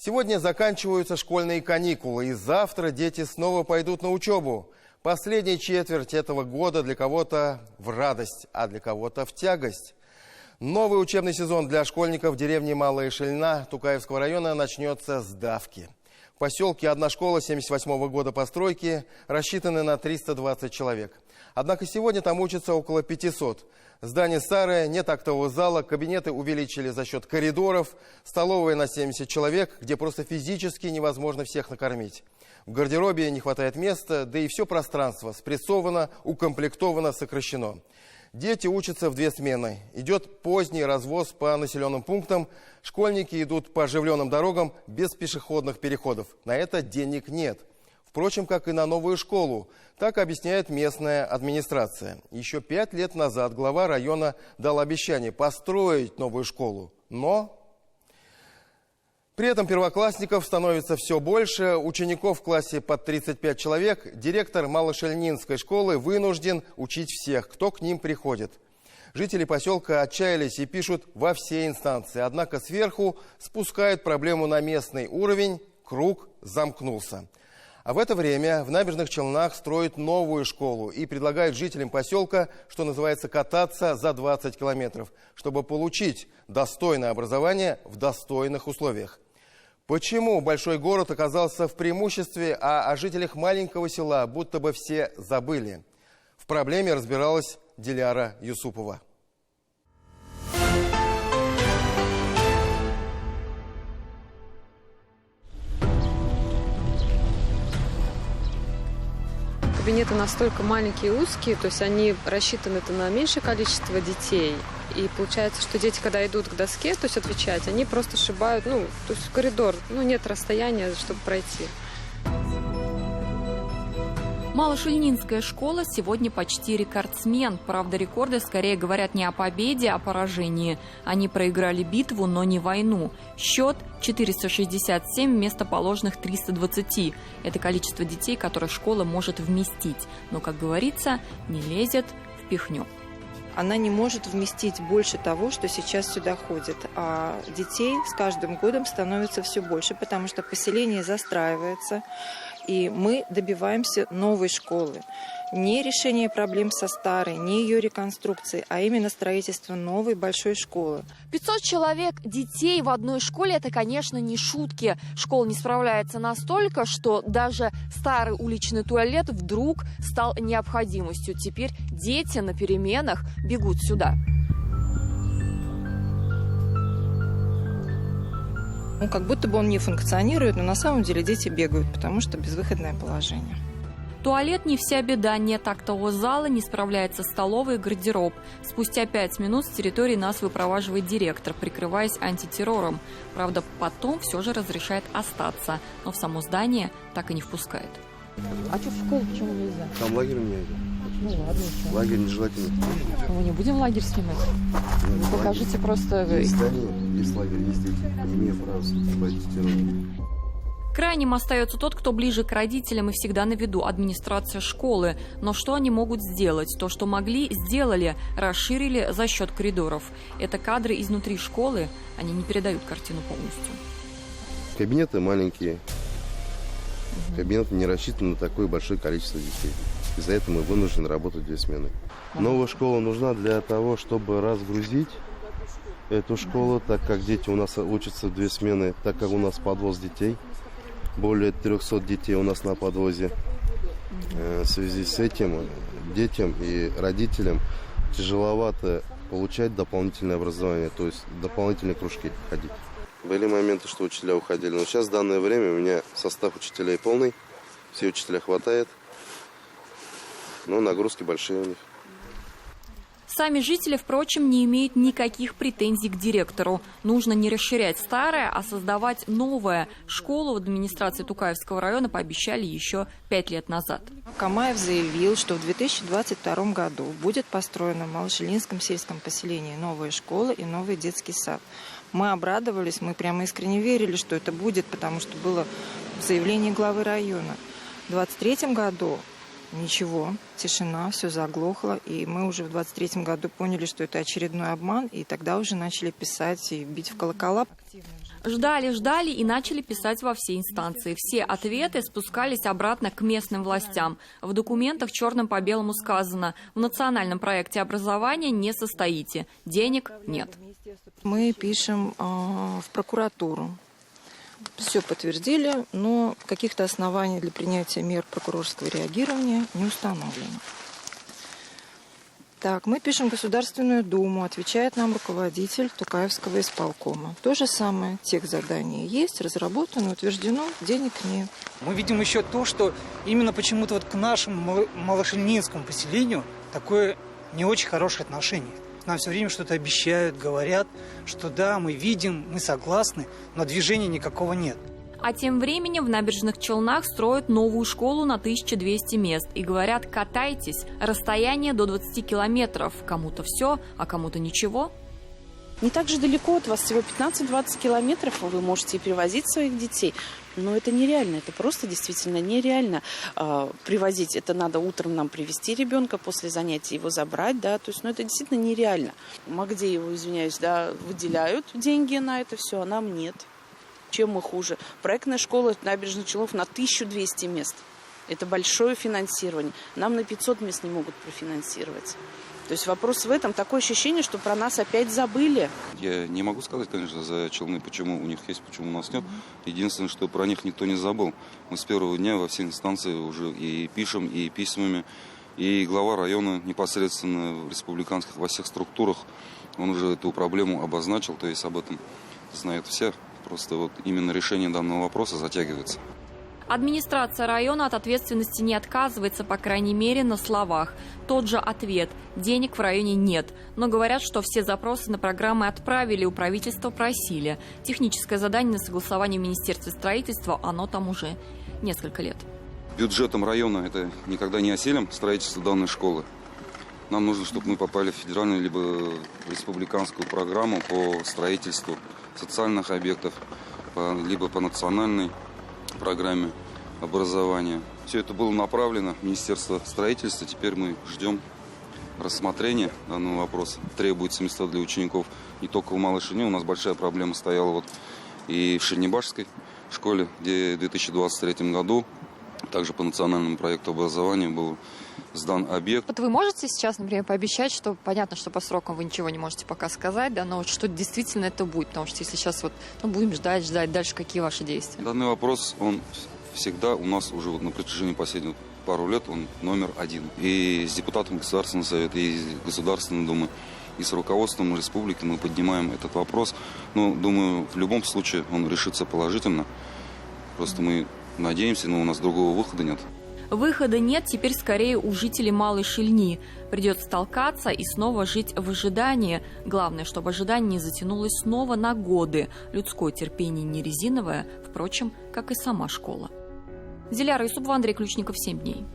Сегодня заканчиваются школьные каникулы, и завтра дети снова пойдут на учебу. Последняя четверть этого года для кого-то в радость, а для кого-то в тягость. Новый учебный сезон для школьников деревни Малая Шельна Тукаевского района начнется с давки. В поселке одна школа 1978 года постройки, рассчитаны на 320 человек. Однако сегодня там учатся около 500. Здание старое, нет актового зала, кабинеты увеличили за счет коридоров, столовая на 70 человек, где просто физически невозможно всех накормить. В гардеробе не хватает места, да и все пространство спрессовано, укомплектовано, сокращено. Дети учатся в 2 смены. Идет поздний развоз по населенным пунктам. Школьники идут по оживленным дорогам без пешеходных переходов. На это денег нет. Впрочем, как и на новую школу. Так объясняет местная администрация. Еще 5 лет назад глава района дал обещание построить новую школу. Но при этом первоклассников становится все больше. Учеников в классе под 35 человек. Директор Малошельнинской школы вынужден учить всех, кто к ним приходит. Жители поселка отчаялись и пишут во все инстанции. Однако сверху спускают проблему на местный уровень. Круг замкнулся. А в это время в Набережных Челнах строят новую школу и предлагают жителям поселка, что называется, кататься за 20 километров, чтобы получить достойное образование в достойных условиях. Почему большой город оказался в преимуществе, а о жителях маленького села будто бы все забыли? В проблеме разбиралась Диляра Юсупова. Кабинеты настолько маленькие и узкие, то есть они рассчитаны на меньшее количество детей. И получается, что дети, когда идут к доске, то есть отвечать, они просто шибают, то есть в коридор, нет расстояния, чтобы пройти. Малошельнинская школа сегодня почти рекордсмен. Правда, рекорды скорее говорят не о победе, а о поражении. Они проиграли битву, но не войну. Счет 467 вместо положенных 320. Это количество детей, которое школа может вместить. Но, как говорится, не лезет – впихнем. Она не может вместить больше того, что сейчас сюда ходит. А детей с каждым годом становится все больше, потому что поселение застраивается. И мы добиваемся новой школы. Не решение проблем со старой, не ее реконструкции, а именно строительство новой большой школы. 500 человек детей в одной школе – это, конечно, не шутки. Школа не справляется настолько, что даже старый уличный туалет вдруг стал необходимостью. Теперь дети на переменах бегут сюда. Как будто бы он не функционирует, но на самом деле дети бегают, потому что безвыходное положение. Туалет не вся беда, нет актового зала, не справляется столовая и гардероб. Спустя 5 минут с территории нас выпроваживает директор, прикрываясь антитеррором. Правда, потом все же разрешает остаться, но в само здание так и не впускает. А что в школу почему нельзя? Там лагерь у меня идет. Ну ладно, что? Лагерь нежелательно. Мы не будем лагерь снимать? Вы покажите просто... Есть здание, есть лагерь, есть дети. Не имею права вступать террор. Крайним остается тот, кто ближе к родителям и всегда на виду – администрация школы. Но что они могут сделать? То, что могли, сделали, расширили за счет коридоров. Это кадры изнутри школы, они не передают картину полностью. Кабинеты маленькие. Кабинеты не рассчитаны на такое большое количество детей. Из-за этого мы вынуждены работать 2 смены. Новая школа нужна для того, чтобы разгрузить эту школу, так как дети у нас учатся в 2 смены, так как у нас подвоз детей. Более 300 детей у нас на подвозе. В связи с этим детям и родителям тяжеловато получать дополнительное образование, то есть дополнительные кружки ходить. Были моменты, что учителя уходили, но сейчас в данное время у меня состав учителей полный, все учителя хватает, но нагрузки большие у них. Сами жители, впрочем, не имеют никаких претензий к директору. Нужно не расширять старое, а создавать новое. Школу в администрации Тукаевского района пообещали еще 5 лет назад. Камаев заявил, что в 2022 году будет построена в Малошельнинском сельском поселении новая школа и новый детский сад. Мы обрадовались, мы прямо искренне верили, что это будет, потому что было заявление главы района. В 2023 году ничего, тишина, все заглохло. И мы уже в 23-м году поняли, что это очередной обман, и тогда уже начали писать и бить в колокола. Ждали и начали писать во все инстанции. Все ответы спускались обратно к местным властям. В документах черным по белому сказано: в национальном проекте образования не состоите, денег нет. Мы пишем в прокуратуру. Все подтвердили, но каких-то оснований для принятия мер прокурорского реагирования не установлено. Так, мы пишем в Государственную Думу, отвечает нам руководитель Тукаевского исполкома. То же самое, техзадание есть, разработано, утверждено, денег нет. Мы видим еще то, что именно почему-то вот к нашему малошельнинскому поселению такое не очень хорошее отношение. Нам все время что-то обещают, говорят, что да, мы видим, мы согласны, но движения никакого нет. А тем временем в Набережных Челнах строят новую школу на 1200 мест. И говорят: катайтесь, расстояние до 20 километров. Кому-то все, а кому-то ничего. Не так же далеко от вас, всего 15-20 километров, вы можете перевозить своих детей. Но это нереально, это просто действительно нереально привозить. Это надо утром нам привезти ребенка, после занятий его забрать, да, то есть, это действительно нереально. Магдееву, извиняюсь, да, выделяют деньги на это все, а нам нет. Чем мы хуже? Проектная школа Набережных Челнов на 1200 мест. Это большое финансирование. Нам на 500 мест не могут профинансировать. То есть вопрос в этом. Такое ощущение, что про нас опять забыли. Я не могу сказать, конечно, за Челны, почему у них есть, почему у нас нет. Единственное, что про них никто не забыл. Мы с первого дня во все инстанции уже и пишем, и письмами. И глава района непосредственно в республиканских во всех структурах, он уже эту проблему обозначил, то есть об этом знают все. Просто вот именно решение данного вопроса затягивается. Администрация района от ответственности не отказывается, по крайней мере, на словах. Тот же ответ: денег в районе нет. Но говорят, что все запросы на программы отправили, у правительства просили. Техническое задание на согласование в Министерстве строительства, оно там уже несколько лет. Бюджетом района это никогда не осилим, строительство данной школы. Нам нужно, чтобы мы попали в федеральную либо в республиканскую программу по строительству социальных объектов, либо по национальной программе образования. Все это было направлено в Министерство строительства. Теперь мы ждем рассмотрения данного вопроса. Требуется места для учеников не только в Малой Шельне. У нас большая проблема стояла вот и в Шельнебашской школе, где в 2023 году также по национальному проекту образования был сдан объект. Вот вы можете сейчас, например, пообещать, что понятно, что по срокам вы ничего не можете пока сказать, да, но вот что действительно это будет, потому что если сейчас вот будем ждать, дальше какие ваши действия? Данный вопрос, он всегда у нас уже вот на протяжении последних пару лет, он номер один. И с депутатом Государственного совета, и с Государственной Думы, и с руководством республики мы поднимаем этот вопрос. Но, думаю, в любом случае он решится положительно. Просто мы надеемся, но у нас другого выхода нет. Выхода нет теперь скорее у жителей Малой Шельни. Придется толкаться и снова жить в ожидании. Главное, чтобы ожидание не затянулось снова на годы. Людское терпение не резиновое, впрочем, как и сама школа. Диляра Юсупова, Андрей Ключников, 7 дней.